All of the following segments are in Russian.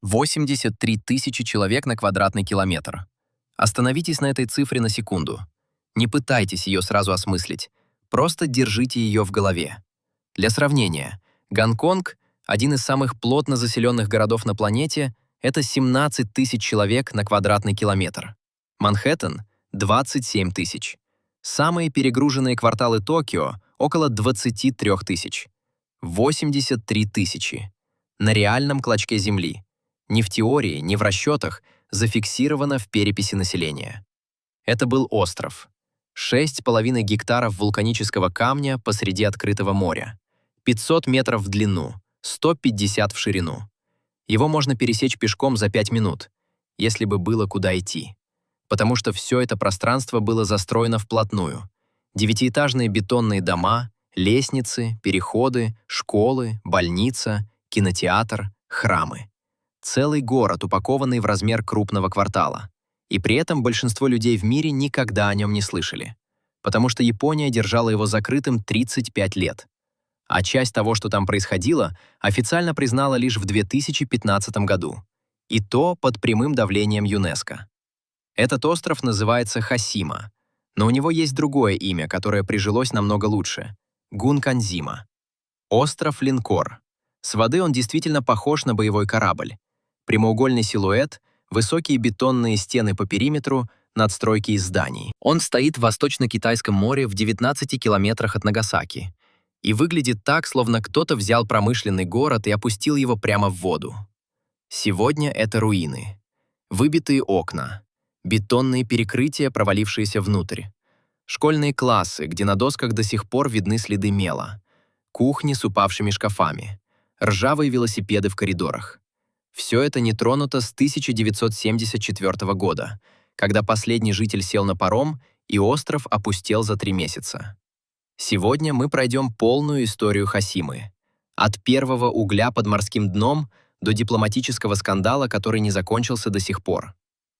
83 тысячи человек на квадратный километр. Остановитесь на этой цифре на секунду. Не пытайтесь ее сразу осмыслить. Просто держите ее в голове. Для сравнения, Гонконг, один из самых плотно заселенных городов на планете, это 17 тысяч человек на квадратный километр. Манхэттен – 27 тысяч. Самые перегруженные кварталы Токио – около 23 тысяч. 83 тысячи. На реальном клочке земли. Ни в теории, ни в расчетах зафиксировано в переписи населения. Это был остров. 6,5 гектаров вулканического камня посреди открытого моря. 500 метров в длину, 150 в ширину. Его можно пересечь пешком за 5 минут, если бы было куда идти. Потому что все это пространство было застроено вплотную. 9-этажные бетонные дома, лестницы, переходы, школы, больница, кинотеатр, храмы. Целый город, упакованный в размер крупного квартала. И при этом большинство людей в мире никогда о нем не слышали. Потому что Япония держала его закрытым 35 лет. А часть того, что там происходило, официально признала лишь в 2015 году. И то под прямым давлением ЮНЕСКО. Этот остров называется Хосима, но у него есть другое имя, которое прижилось намного лучше – Гунканзима. Остров-линкор. С воды он действительно похож на боевой корабль. Прямоугольный силуэт, высокие бетонные стены по периметру, надстройки из зданий. Он стоит в Восточно-Китайском море в 19 километрах от Нагасаки и выглядит так, словно кто-то взял промышленный город и опустил его прямо в воду. Сегодня это руины. Выбитые окна, бетонные перекрытия, провалившиеся внутрь, школьные классы, где на досках до сих пор видны следы мела, кухни с упавшими шкафами, ржавые велосипеды в коридорах. Все это не тронуто с 1974 года, когда последний житель сел на паром, и остров опустел за 3 месяца. Сегодня мы пройдем полную историю Хосимы. От первого угля под морским дном до дипломатического скандала, который не закончился до сих пор.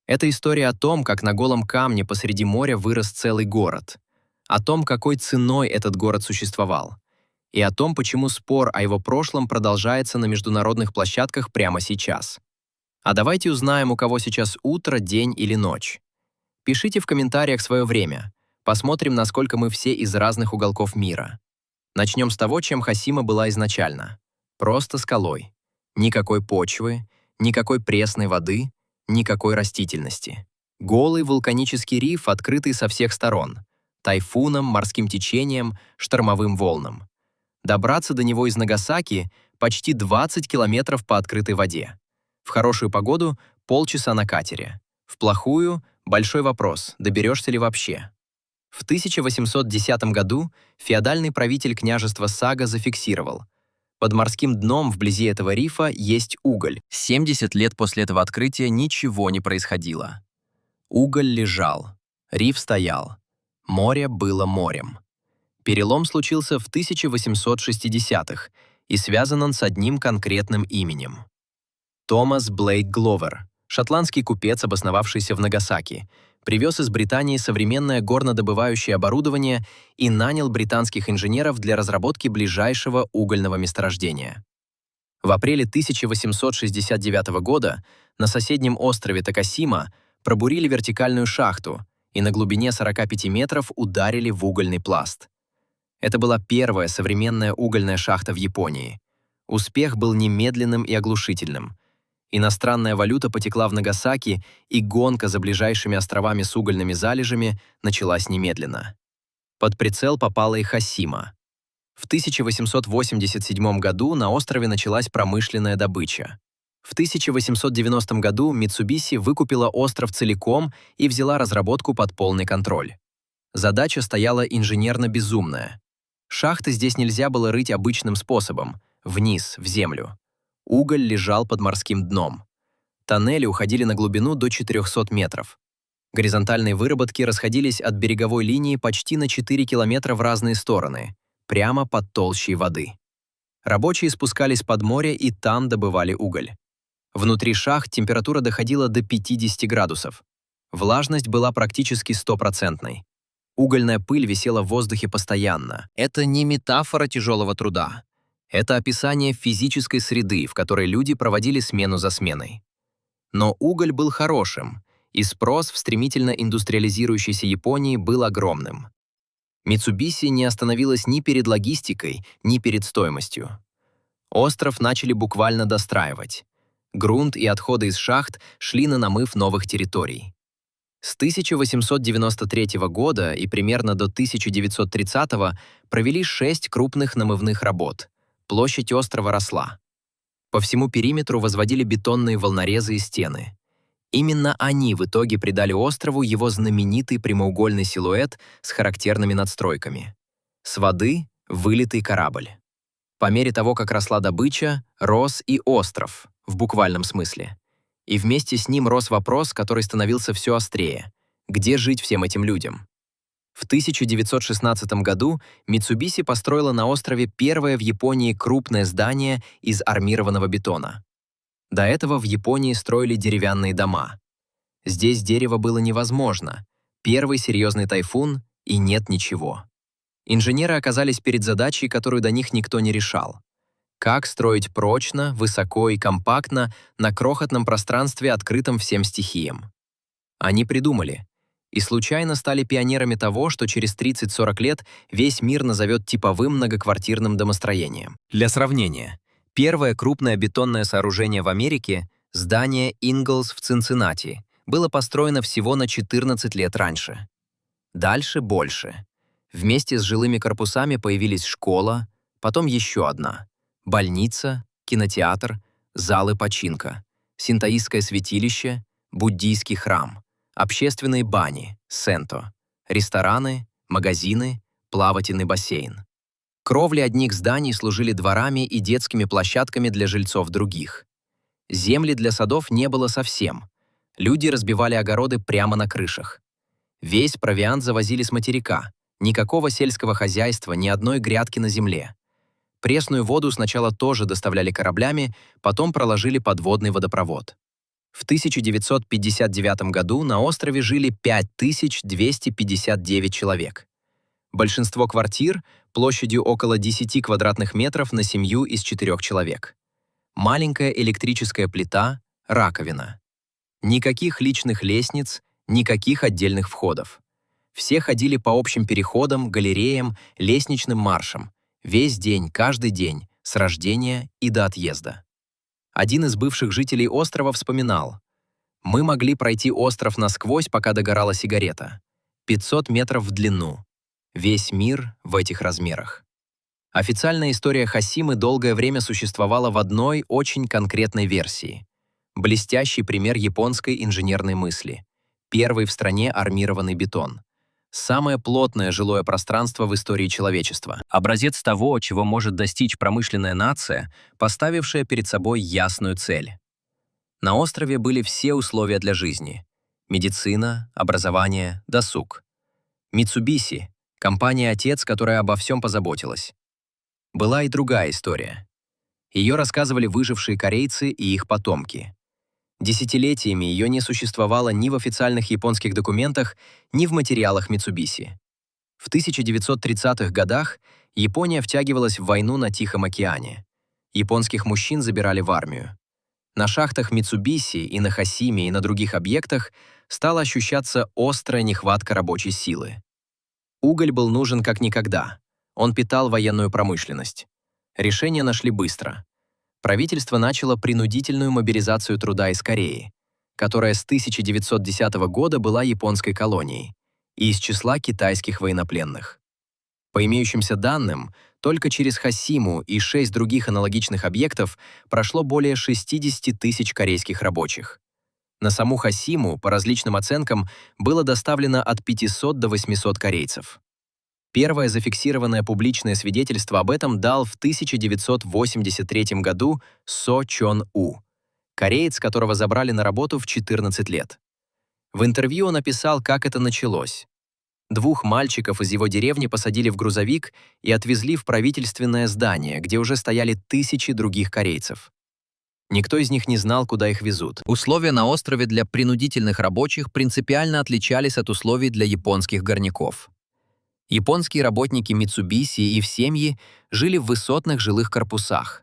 Это история о том, как на голом камне посреди моря вырос целый город. О том, какой ценой этот город существовал. И о том, почему спор о его прошлом продолжается на международных площадках прямо сейчас. А давайте узнаем, у кого сейчас утро, день или ночь. Пишите в комментариях свое время. Посмотрим, насколько мы все из разных уголков мира. Начнем с того, чем Хосима была изначально. Просто скалой. Никакой почвы, никакой пресной воды, никакой растительности. Голый вулканический риф, открытый со всех сторон. Тайфуном, морским течением, штормовым волнам. Добраться до него из Нагасаки почти 20 километров по открытой воде. В хорошую погоду – полчаса на катере. В плохую – большой вопрос, доберешься ли вообще. В 1810 году феодальный правитель княжества Сага зафиксировал: под морским дном вблизи этого рифа есть уголь. 70 лет после этого открытия ничего не происходило. Уголь лежал, риф стоял, море было морем. Перелом случился в 1860-х, и связан он с одним конкретным именем. Томас Блейк Гловер, шотландский купец, обосновавшийся в Нагасаки, привез из Британии современное горнодобывающее оборудование и нанял британских инженеров для разработки ближайшего угольного месторождения. В апреле 1869 года на соседнем острове Такасима пробурили вертикальную шахту и на глубине 45 метров ударили в угольный пласт. Это была первая современная угольная шахта в Японии. Успех был немедленным и оглушительным. Иностранная валюта потекла в Нагасаки, и гонка за ближайшими островами с угольными залежами началась немедленно. Под прицел попала и Хосима. В 1887 году на острове началась промышленная добыча. В 1890 году Mitsubishi выкупила остров целиком и взяла разработку под полный контроль. Задача стояла инженерно-безумная. Шахты здесь нельзя было рыть обычным способом, вниз, в землю. Уголь лежал под морским дном. Тоннели уходили на глубину до 400 метров. Горизонтальные выработки расходились от береговой линии почти на 4 километра в разные стороны, прямо под толщей воды. Рабочие спускались под море и там добывали уголь. Внутри шахт температура доходила до 50 градусов. Влажность была практически 100%. Угольная пыль висела в воздухе постоянно. Это не метафора тяжелого труда. Это описание физической среды, в которой люди проводили смену за сменой. Но уголь был хорошим, и спрос в стремительно индустриализирующейся Японии был огромным. Mitsubishi не остановилась ни перед логистикой, ни перед стоимостью. Остров начали буквально достраивать. Грунт и отходы из шахт шли на намыв новых территорий. С 1893 года и примерно до 1930 провели 6 крупных намывных работ. Площадь острова росла. По всему периметру возводили бетонные волнорезы и стены. Именно они в итоге придали острову его знаменитый прямоугольный силуэт с характерными надстройками. С воды — вылитый корабль. По мере того, как росла добыча, рос и остров, в буквальном смысле. И вместе с ним рос вопрос, который становился все острее. Где жить всем этим людям? В 1916 году Mitsubishi построила на острове первое в Японии крупное здание из армированного бетона. До этого в Японии строили деревянные дома. Здесь дерево было невозможно. Первый серьезный тайфун, и нет ничего. Инженеры оказались перед задачей, которую до них никто не решал. Как строить прочно, высоко и компактно на крохотном пространстве, открытом всем стихиям? Они придумали. И случайно стали пионерами того, что через 30-40 лет весь мир назовет типовым многоквартирным домостроением. Для сравнения, первое крупное бетонное сооружение в Америке, здание Ingalls в Цинциннати, было построено всего на 14 лет раньше. Дальше больше. Вместе с жилыми корпусами появились школа, потом еще одна, больница, кинотеатр, залы починка, синтоистское святилище, буддийский храм, общественные бани, сенто, рестораны, магазины, плавательный бассейн. Кровли одних зданий служили дворами и детскими площадками для жильцов других. Земли для садов не было совсем. Люди разбивали огороды прямо на крышах. Весь провиант завозили с материка. Никакого сельского хозяйства, ни одной грядки на земле. Пресную воду сначала тоже доставляли кораблями, потом проложили подводный водопровод. В 1959 году на острове жили 5259 человек. Большинство квартир площадью около 10 квадратных метров на семью из 4 человек. Маленькая электрическая плита, раковина. Никаких личных лестниц, никаких отдельных входов. Все ходили по общим переходам, галереям, лестничным маршам. Весь день, каждый день, с рождения и до отъезда. Один из бывших жителей острова вспоминал: «Мы могли пройти остров насквозь, пока догорала сигарета. 500 метров в длину. Весь мир в этих размерах». Официальная история Хосимы долгое время существовала в одной очень конкретной версии. Блестящий пример японской инженерной мысли. Первый в стране армированный бетон. Самое плотное жилое пространство в истории человечества. Образец того, чего может достичь промышленная нация, поставившая перед собой ясную цель. На острове были все условия для жизни. Медицина, образование, досуг. Mitsubishi — компания-отец, которая обо всем позаботилась. Была и другая история. Ее рассказывали выжившие корейцы и их потомки. Десятилетиями ее не существовало ни в официальных японских документах, ни в материалах Mitsubishi. В 1930-х годах Япония втягивалась в войну на Тихом океане. Японских мужчин забирали в армию. На шахтах Mitsubishi и на Хосиме и на других объектах стала ощущаться острая нехватка рабочей силы. Уголь был нужен как никогда. Он питал военную промышленность. Решение нашли быстро. Правительство начало принудительную мобилизацию труда из Кореи, которая с 1910 года была японской колонией, и из числа китайских военнопленных. По имеющимся данным, только через Хосиму и 6 других аналогичных объектов прошло более 60 тысяч корейских рабочих. На саму Хосиму, по различным оценкам, было доставлено от 500 до 800 корейцев. Первое зафиксированное публичное свидетельство об этом дал в 1983 году Со Чон У, кореец, которого забрали на работу в 14 лет. В интервью он описал, как это началось. 2 мальчиков из его деревни посадили в грузовик и отвезли в правительственное здание, где уже стояли тысячи других корейцев. Никто из них не знал, куда их везут. Условия на острове для принудительных рабочих принципиально отличались от условий для японских горняков. Японские работники Mitsubishi и их семьи жили в высотных жилых корпусах.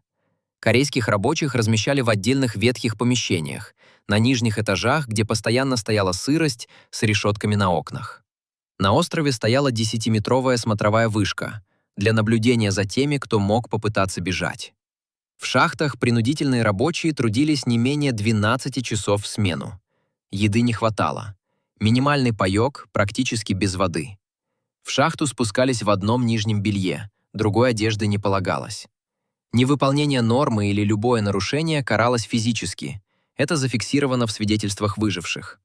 Корейских рабочих размещали в отдельных ветхих помещениях, на нижних этажах, где постоянно стояла сырость с решетками на окнах. На острове стояла 10-метровая смотровая вышка для наблюдения за теми, кто мог попытаться бежать. В шахтах принудительные рабочие трудились не менее 12 часов в смену. Еды не хватало. Минимальный паёк практически без воды. В шахту спускались в одном нижнем белье, другой одежды не полагалось. Невыполнение нормы или любое нарушение каралось физически. Это зафиксировано в свидетельствах выживших.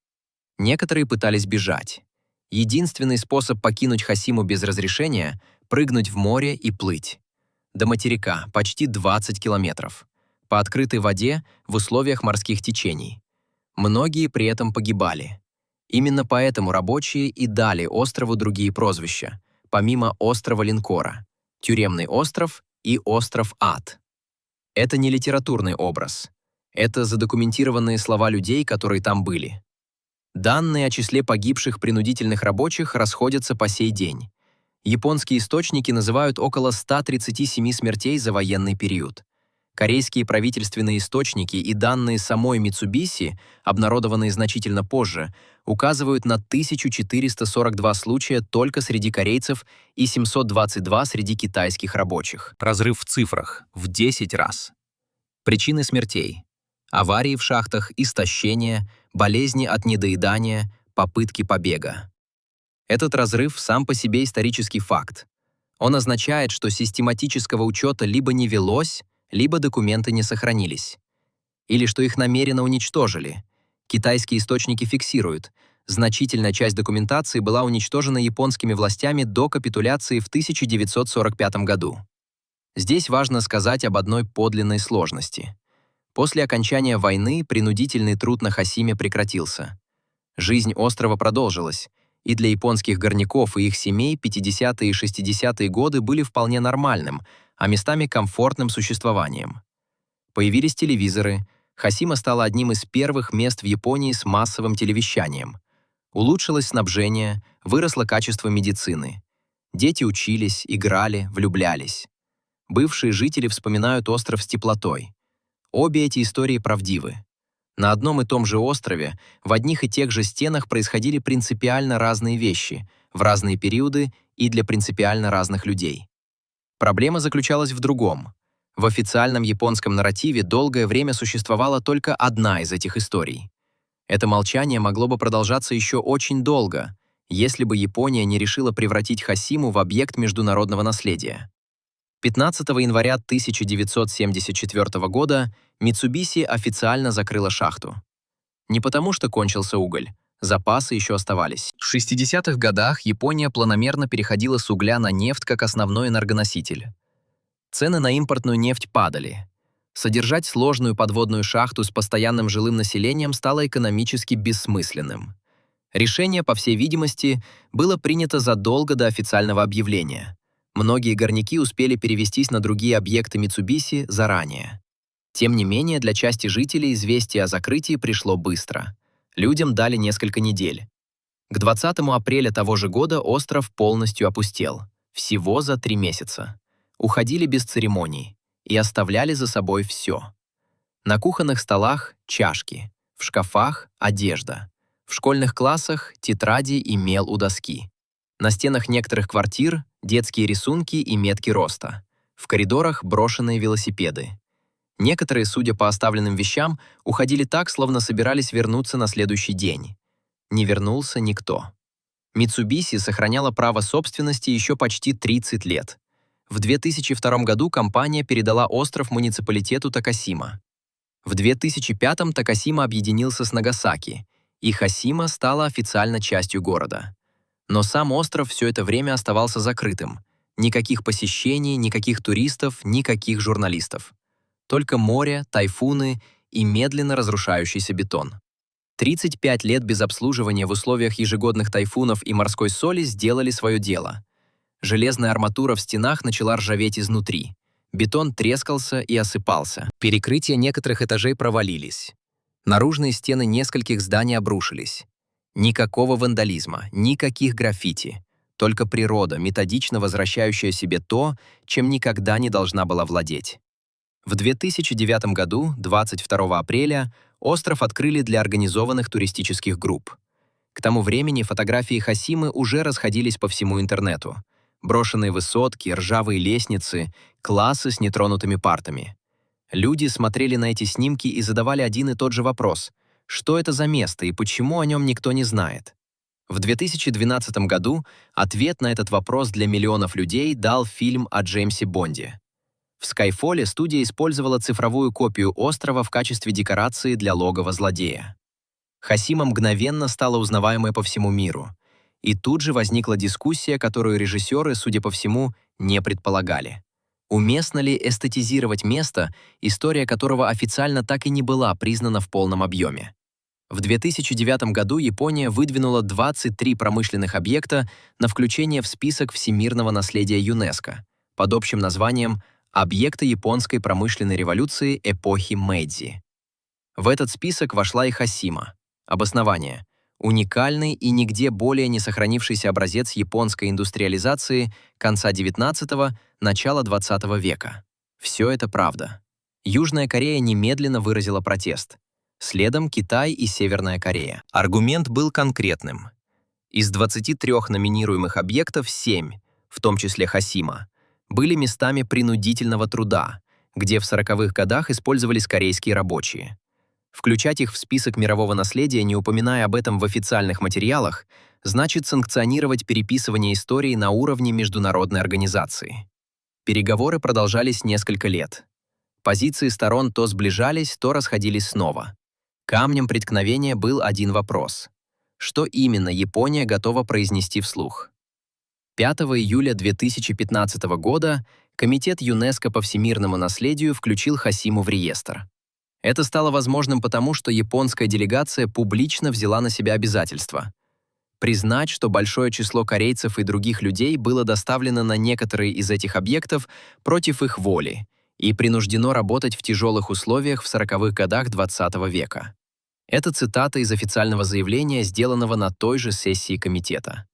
Некоторые пытались бежать. Единственный способ покинуть Хосиму без разрешения — прыгнуть в море и плыть. До материка почти 20 километров. По открытой воде в условиях морских течений. Многие при этом погибали. Именно поэтому рабочие и дали острову другие прозвища, помимо острова Линкора — Тюремный остров и остров Ад. Это не литературный образ. Это задокументированные слова людей, которые там были. Данные о числе погибших принудительных рабочих расходятся по сей день. Японские источники называют около 137 смертей за военный период. Корейские правительственные источники и данные самой Mitsubishi, обнародованные значительно позже, указывают на 1442 случая только среди корейцев и 722 среди китайских рабочих. Разрыв в цифрах в 10 раз. Причины смертей: аварии в шахтах, истощение, болезни от недоедания, попытки побега. Этот разрыв сам по себе исторический факт. Он означает, что систематического учета либо не велось, либо документы не сохранились. Или что их намеренно уничтожили. Китайские источники фиксируют, значительная часть документации была уничтожена японскими властями до капитуляции в 1945 году. Здесь важно сказать об одной подлинной сложности. После окончания войны принудительный труд на Хосиме прекратился. Жизнь острова продолжилась, и для японских горняков и их семей 50-е и 60-е годы были вполне нормальным, а местами комфортным существованием. Появились телевизоры, Хосима стала одним из первых мест в Японии с массовым телевещанием. Улучшилось снабжение, выросло качество медицины. Дети учились, играли, влюблялись. Бывшие жители вспоминают остров с теплотой. Обе эти истории правдивы. На одном и том же острове, в одних и тех же стенах происходили принципиально разные вещи, в разные периоды и для принципиально разных людей. Проблема заключалась в другом. В официальном японском нарративе долгое время существовала только одна из этих историй. Это молчание могло бы продолжаться еще очень долго, если бы Япония не решила превратить Хосиму в объект международного наследия. 15 января 1974 года Mitsubishi официально закрыла шахту. Не потому, что кончился уголь, запасы еще оставались. В 60-х годах Япония планомерно переходила с угля на нефть как основной энергоноситель. Цены на импортную нефть падали. Содержать сложную подводную шахту с постоянным жилым населением стало экономически бессмысленным. Решение, по всей видимости, было принято задолго до официального объявления. Многие горняки успели перевестись на другие объекты Mitsubishi заранее. Тем не менее, для части жителей известие о закрытии пришло быстро. Людям дали несколько недель. К 20 апреля того же года остров полностью опустел. Всего за 3 месяца. Уходили без церемоний и оставляли за собой все. На кухонных столах – чашки, в шкафах – одежда, в школьных классах – тетради и мел у доски. На стенах некоторых квартир – детские рисунки и метки роста. В коридорах – брошенные велосипеды. Некоторые, судя по оставленным вещам, уходили так, словно собирались вернуться на следующий день. Не вернулся никто. Mitsubishi сохраняла право собственности еще почти 30 лет. В 2002 году компания передала остров муниципалитету Такасима. В 2005 Такасима объединился с Нагасаки, и Хосима стала официально частью города. Но сам остров все это время оставался закрытым. Никаких посещений, никаких туристов, никаких журналистов. Только море, тайфуны и медленно разрушающийся бетон. 35 лет без обслуживания в условиях ежегодных тайфунов и морской соли сделали свое дело. Железная арматура в стенах начала ржаветь изнутри. Бетон трескался и осыпался. Перекрытия некоторых этажей провалились. Наружные стены нескольких зданий обрушились. Никакого вандализма, никаких граффити. только природа, методично возвращающая себе то, чем никогда не должна была владеть. В 2009 году, 22 апреля, остров открыли для организованных туристических групп. К тому времени фотографии Хасимы уже расходились по всему интернету. Брошенные высотки, ржавые лестницы, классы с нетронутыми партами. Люди смотрели на эти снимки и задавали один и тот же вопрос: что это за место и почему о нем никто не знает? В 2012 году ответ на этот вопрос для миллионов людей дал фильм о Джеймсе Бонде. В Skyfall студия использовала цифровую копию острова в качестве декорации для логова злодея. Хасима мгновенно стала узнаваемой по всему миру. И тут же возникла дискуссия, которую режиссеры, судя по всему, не предполагали. Уместно ли эстетизировать место, история которого официально так и не была признана в полном объеме? В 2009 году Япония выдвинула 23 промышленных объекта на включение в список всемирного наследия ЮНЕСКО под общим названием «Объекты японской промышленной революции эпохи Мэйдзи». В этот список вошла и Хасима. Обоснование: уникальный и нигде более не сохранившийся образец японской индустриализации конца XIX – начала XX века. Все это правда. Южная Корея немедленно выразила протест. Следом Китай и Северная Корея. Аргумент был конкретным. Из 23 номинируемых объектов 7, в том числе Хасима, были местами принудительного труда, где в 40-х годах использовались корейские рабочие. Включать их в список мирового наследия, не упоминая об этом в официальных материалах, значит санкционировать переписывание истории на уровне международной организации. Переговоры продолжались несколько лет. Позиции сторон то сближались, то расходились снова. Камнем преткновения был один вопрос: что именно Япония готова произнести вслух? 5 июля 2015 года Комитет ЮНЕСКО по всемирному наследию включил Хасиму в реестр. Это стало возможным потому, что японская делегация публично взяла на себя обязательство признать, что большое число корейцев и других людей было доставлено на некоторые из этих объектов против их воли и принуждено работать в тяжелых условиях в 40-х годах XX века. Это цитата из официального заявления, сделанного на той же сессии комитета.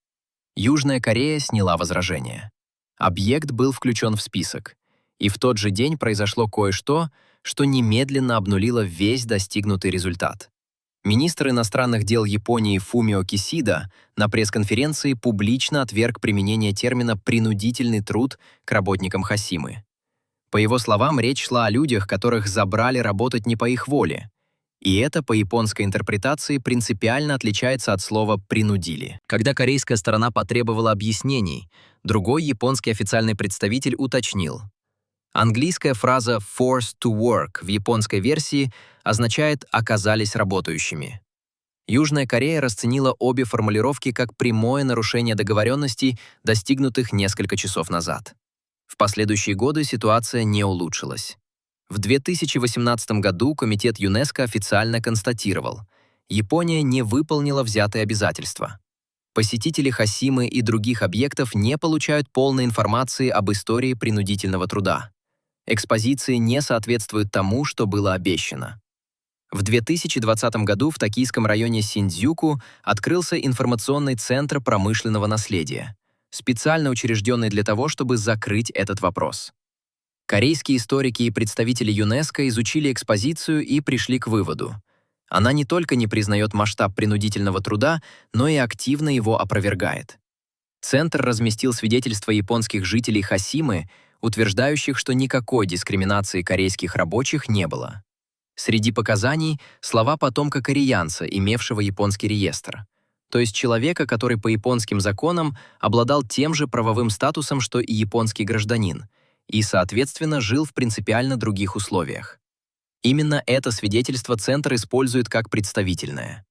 Южная Корея сняла возражение. Объект был включен в список, и в тот же день произошло кое-что, что немедленно обнулило весь достигнутый результат. Министр иностранных дел Японии Фумио Кисида на пресс-конференции публично отверг применение термина «принудительный труд» к работникам Хасимы. По его словам, речь шла о людях, которых забрали работать не по их воле. И это, по японской интерпретации, принципиально отличается от слова «принудили». Когда корейская сторона потребовала объяснений, другой японский официальный представитель уточнил: английская фраза «forced to work» в японской версии означает «оказались работающими». Южная Корея расценила обе формулировки как прямое нарушение договоренностей, достигнутых несколько часов назад. В последующие годы ситуация не улучшилась. В 2018 году Комитет ЮНЕСКО официально констатировал: Япония не выполнила взятые обязательства. Посетители Хасимы и других объектов не получают полной информации об истории принудительного труда. Экспозиции не соответствуют тому, что было обещано. В 2020 году в токийском районе Синдзюку открылся информационный центр промышленного наследия, специально учрежденный для того, чтобы закрыть этот вопрос. Корейские историки и представители ЮНЕСКО изучили экспозицию и пришли к выводу: она не только не признает масштаб принудительного труда, но и активно его опровергает. Центр разместил свидетельства японских жителей Хасимы, утверждающих, что никакой дискриминации корейских рабочих не было. Среди показаний слова потомка кореянца, имевшего японский реестр, то есть человека, который по японским законам обладал тем же правовым статусом, что и японский гражданин, и, соответственно, жил в принципиально других условиях. Именно это свидетельство Центр использует как представительное.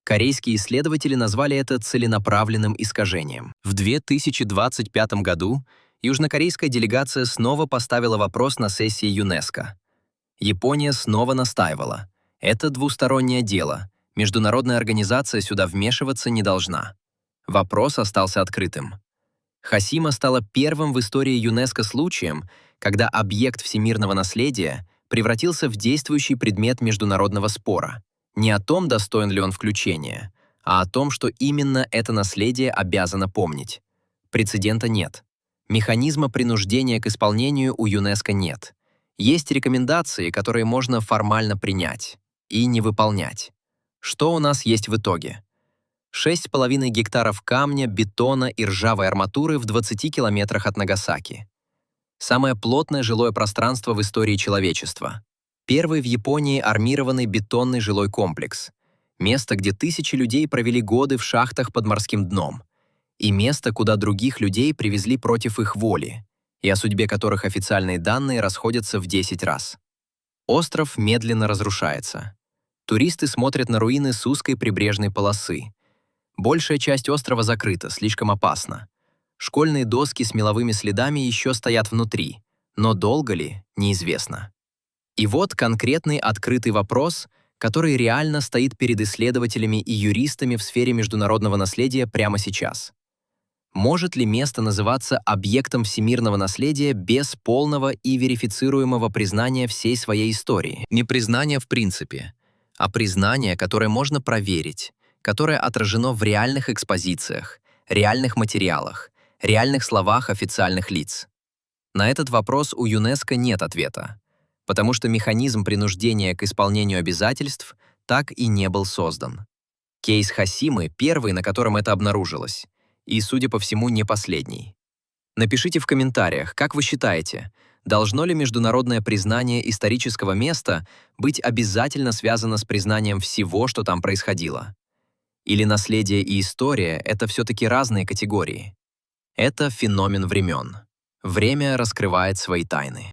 Корейские исследователи назвали это целенаправленным искажением. В 2025 году южнокорейская делегация снова поставила вопрос на сессии ЮНЕСКО. Япония снова настаивала: это двустороннее дело, международная организация сюда вмешиваться не должна. Вопрос остался открытым. Хасима стала первым в истории ЮНЕСКО случаем, когда объект всемирного наследия превратился в действующий предмет международного спора. Не о том, достоин ли он включения, а о том, что именно это наследие обязано помнить. Прецедента нет. Механизма принуждения к исполнению у ЮНЕСКО нет. Есть рекомендации, которые можно формально принять и не выполнять. Что у нас есть в итоге? 6,5 гектаров камня, бетона и ржавой арматуры в 20 километрах от Нагасаки. Самое плотное жилое пространство в истории человечества. Первый в Японии армированный бетонный жилой комплекс. Место, где тысячи людей провели годы в шахтах под морским дном. И место, куда других людей привезли против их воли, и о судьбе которых официальные данные расходятся в 10 раз. Остров медленно разрушается. Туристы смотрят на руины с узкой прибрежной полосы. Большая часть острова закрыта, слишком опасно. Школьные доски с меловыми следами еще стоят внутри, но долго ли, неизвестно. И вот конкретный открытый вопрос, который реально стоит перед исследователями и юристами в сфере международного наследия прямо сейчас. Может ли место называться объектом всемирного наследия без полного и верифицируемого признания всей своей истории? Не признание в принципе, а признание, которое можно проверить, которое отражено в реальных экспозициях, реальных материалах, реальных словах официальных лиц. На этот вопрос у ЮНЕСКО нет ответа, потому что механизм принуждения к исполнению обязательств так и не был создан. Кейс Хасимы — первый, на котором это обнаружилось, и, судя по всему, не последний. Напишите в комментариях, как вы считаете, должно ли международное признание исторического места быть обязательно связано с признанием всего, что там происходило? Или наследие и история — это все-таки разные категории? Это феномен времен. Время раскрывает свои тайны.